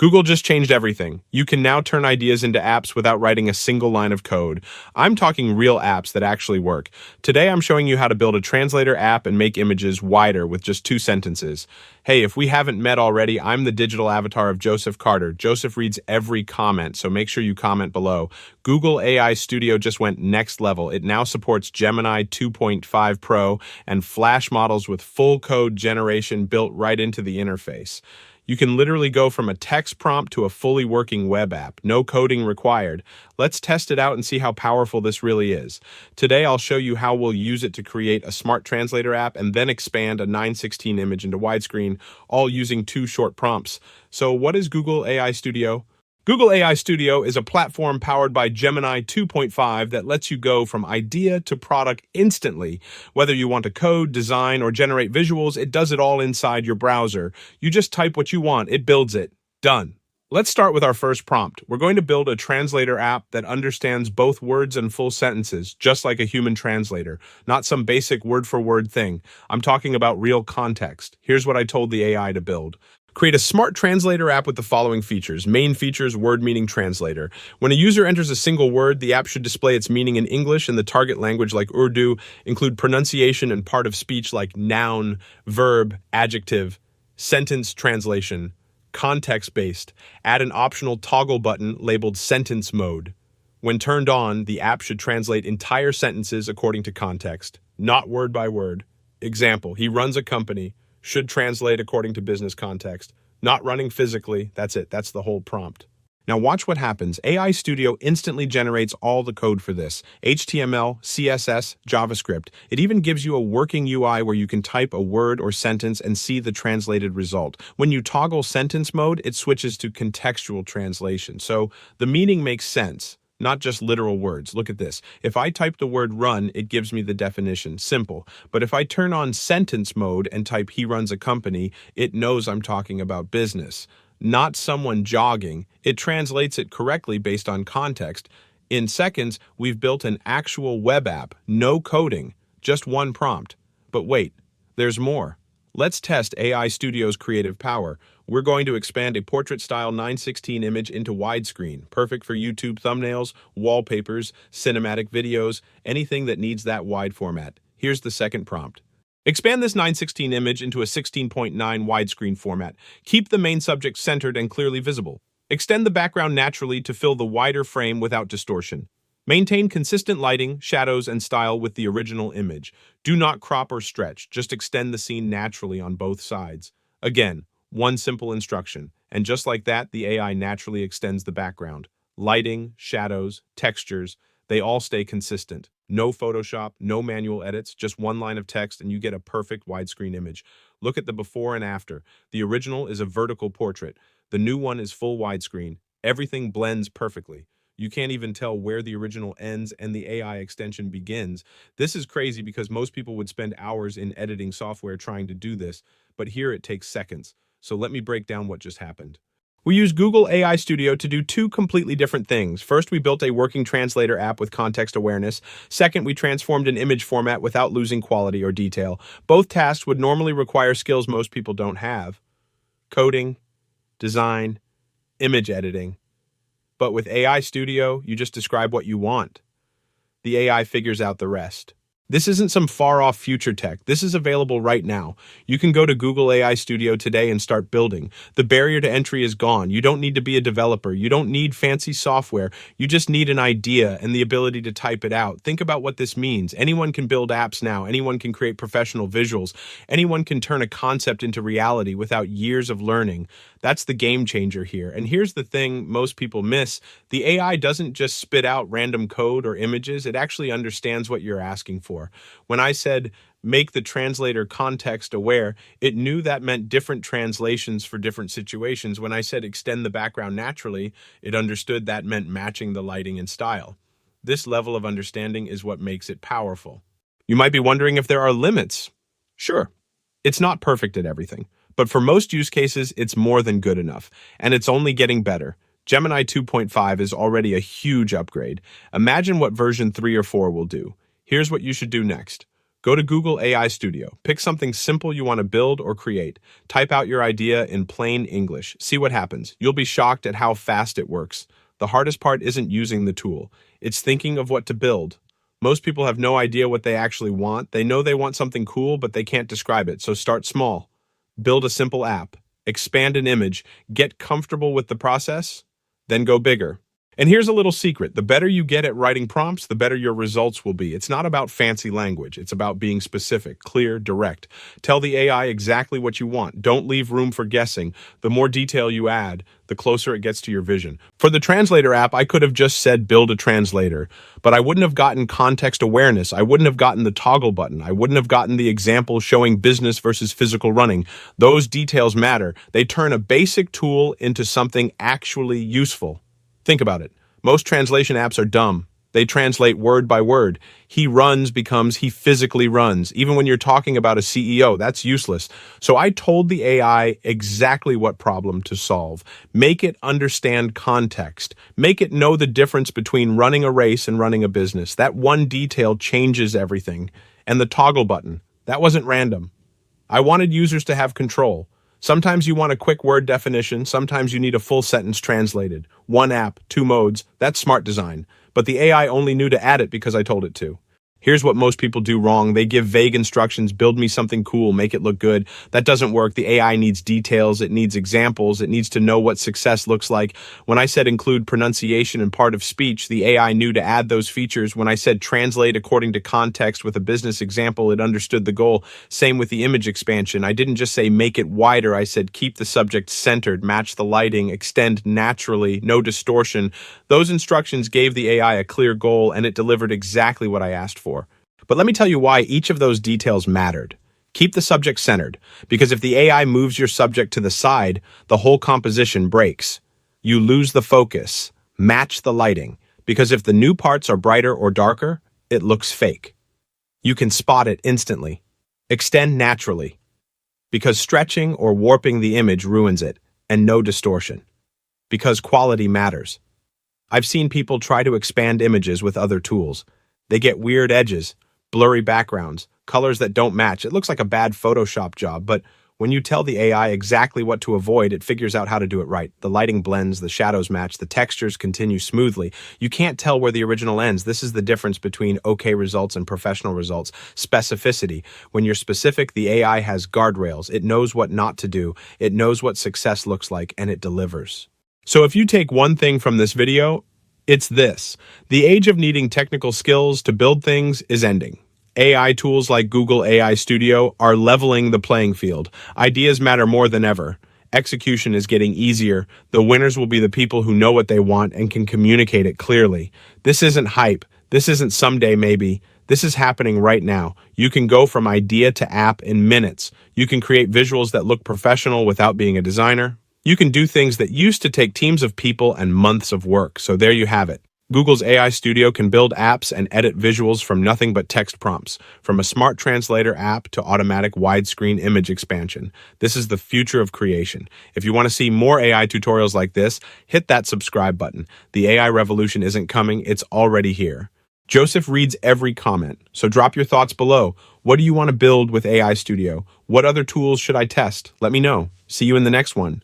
Google just changed everything. You can now turn ideas into apps without writing a single line of code. I'm talking real apps that actually work. Today I'm showing you how to build a translator app and make images wider with just 2 sentences. Hey, if we haven't met already, I'm the digital avatar of Joseph Carter. Joseph reads every comment, so make sure you comment below. Google AI Studio just went next level. It now supports Gemini 2.5 Pro and Flash models with full code generation built right into the interface. You can literally go from a text prompt to a fully working web app. No coding required. Let's test it out and see how powerful this really is. Today, I'll show you how we'll use it to create a smart translator app and then expand a 9:16 image into widescreen, all using 2 short prompts. So what is Google AI Studio? Google AI Studio is a platform powered by Gemini 2.5 that lets you go from idea to product instantly. Whether you want to code, design, or generate visuals, it does it all inside your browser. You just type what you want, it builds it. Done. Let's start with our first prompt. We're going to build a translator app that understands both words and full sentences, just like a human translator, not some basic word-for-word thing. I'm talking about real context. Here's what I told the AI to build. Create a smart translator app with the following features. Main features, word meaning translator. When a user enters a single word, the app should display its meaning in English and the target language like Urdu, include pronunciation and part of speech like noun, verb, adjective, sentence translation, context-based. Add an optional toggle button labeled sentence mode. When turned on, the app should translate entire sentences according to context, not word by word. Example, he runs a company. Should translate according to business context. Not running physically, that's it, that's the whole prompt. Now watch what happens. AI Studio instantly generates all the code for this. HTML, CSS, JavaScript. It even gives you a working UI where you can type a word or sentence and see the translated result. When you toggle sentence mode, it switches to contextual translation. So the meaning makes sense. Not just literal words. Look at this. If I type the word run, it gives me the definition. Simple. But if I turn on sentence mode and type he runs a company, it knows I'm talking about business. Not someone jogging. It translates it correctly based on context. In seconds, we've built an actual web app. No coding. Just one prompt. But wait, there's more. Let's test AI Studio's creative power. We're going to expand a portrait-style 9:16 image into widescreen, perfect for YouTube thumbnails, wallpapers, cinematic videos, anything that needs that wide format. Here's the second prompt. Expand this 9:16 image into a 16.9 widescreen format. Keep the main subject centered and clearly visible. Extend the background naturally to fill the wider frame without distortion. Maintain consistent lighting, shadows, and style with the original image. Do not crop or stretch, just extend the scene naturally on both sides. Again, one simple instruction, and just like that, the AI naturally extends the background. Lighting, shadows, textures, they all stay consistent. No Photoshop, no manual edits, just one line of text and you get a perfect widescreen image. Look at the before and after. The original is a vertical portrait. The new one is full widescreen. Everything blends perfectly. You can't even tell where the original ends and the AI extension begins. This is crazy because most people would spend hours in editing software trying to do this, but here it takes seconds. So let me break down what just happened. We used Google AI Studio to do 2 completely different things. First, we built a working translator app with context awareness. Second, we transformed an image format without losing quality or detail. Both tasks would normally require skills most people don't have. Coding, design, image editing. But with AI Studio, you just describe what you want. The AI figures out the rest. This isn't some far-off future tech. This is available right now. You can go to Google AI Studio today and start building. The barrier to entry is gone. You don't need to be a developer. You don't need fancy software. You just need an idea and the ability to type it out. Think about what this means. Anyone can build apps now. Anyone can create professional visuals. Anyone can turn a concept into reality without years of learning. That's the game changer here. And here's the thing most people miss. The AI doesn't just spit out random code or images. It actually understands what you're asking for. When I said make the translator context aware, it knew that meant different translations for different situations. When I said extend the background naturally, it understood that meant matching the lighting and style. This level of understanding is what makes it powerful. You might be wondering if there are limits. Sure, it's not perfect at everything, but for most use cases, it's more than good enough, and it's only getting better. Gemini 2.5 is already a huge upgrade. Imagine what version 3 or 4 will do. Here's what you should do next. Go to Google AI Studio. Pick something simple you want to build or create. Type out your idea in plain English. See what happens. You'll be shocked at how fast it works. The hardest part isn't using the tool. It's thinking of what to build. Most people have no idea what they actually want. They know they want something cool, but they can't describe it. So start small. Build a simple app. Expand an image. Get comfortable with the process. Then go bigger. And here's a little secret. The better you get at writing prompts, the better your results will be. It's not about fancy language. It's about being specific, clear, direct. Tell the AI exactly what you want. Don't leave room for guessing. The more detail you add, the closer it gets to your vision. For the translator app, I could have just said build a translator, but I wouldn't have gotten context awareness. I wouldn't have gotten the toggle button. I wouldn't have gotten the example showing business versus physical running. Those details matter. They turn a basic tool into something actually useful. Think about it. Most translation apps are dumb. They translate word by word. He runs becomes he physically runs. Even when you're talking about a CEO, that's useless. So I told the AI exactly what problem to solve. Make it understand context. Make it know the difference between running a race and running a business. That one detail changes everything. And the toggle button, that wasn't random. I wanted users to have control. Sometimes you want a quick word definition, sometimes you need a full sentence translated. One app, two modes, that's smart design. But the AI only knew to add it because I told it to. Here's what most people do wrong. They give vague instructions, build me something cool, make it look good. That doesn't work. The AI needs details, it needs examples, it needs to know what success looks like. When I said include pronunciation and part of speech, the AI knew to add those features. When I said translate according to context with a business example, it understood the goal. Same with the image expansion. I didn't just say make it wider, I said keep the subject centered, match the lighting, extend naturally, no distortion. Those instructions gave the AI a clear goal and it delivered exactly what I asked for. But let me tell you why each of those details mattered. Keep the subject centered, because if the AI moves your subject to the side, the whole composition breaks. You lose the focus. Match the lighting, because if the new parts are brighter or darker, it looks fake. You can spot it instantly. Extend naturally, because stretching or warping the image ruins it, and no distortion. Because quality matters. I've seen people try to expand images with other tools. They get weird edges, blurry backgrounds, colors that don't match. It looks like a bad Photoshop job, but when you tell the AI exactly what to avoid, it figures out how to do it right. The lighting blends, the shadows match, the textures continue smoothly. You can't tell where the original ends. This is the difference between okay results and professional results. Specificity. When you're specific, the AI has guardrails. It knows what not to do. It knows what success looks like, and it delivers. So if you take one thing from this video, it's this. The age of needing technical skills to build things is ending. AI tools like Google AI Studio are leveling the playing field. Ideas matter more than ever. Execution is getting easier. The winners will be the people who know what they want and can communicate it clearly. This isn't hype. This isn't someday maybe. This is happening right now. You can go from idea to app in minutes. You can create visuals that look professional without being a designer. You can do things that used to take teams of people and months of work. So there you have it. Google's AI Studio can build apps and edit visuals from nothing but text prompts, from a smart translator app to automatic widescreen image expansion. This is the future of creation. If you want to see more AI tutorials like this, hit that subscribe button. The AI revolution isn't coming, it's already here. Joseph reads every comment, so drop your thoughts below. What do you want to build with AI Studio? What other tools should I test? Let me know. See you in the next one.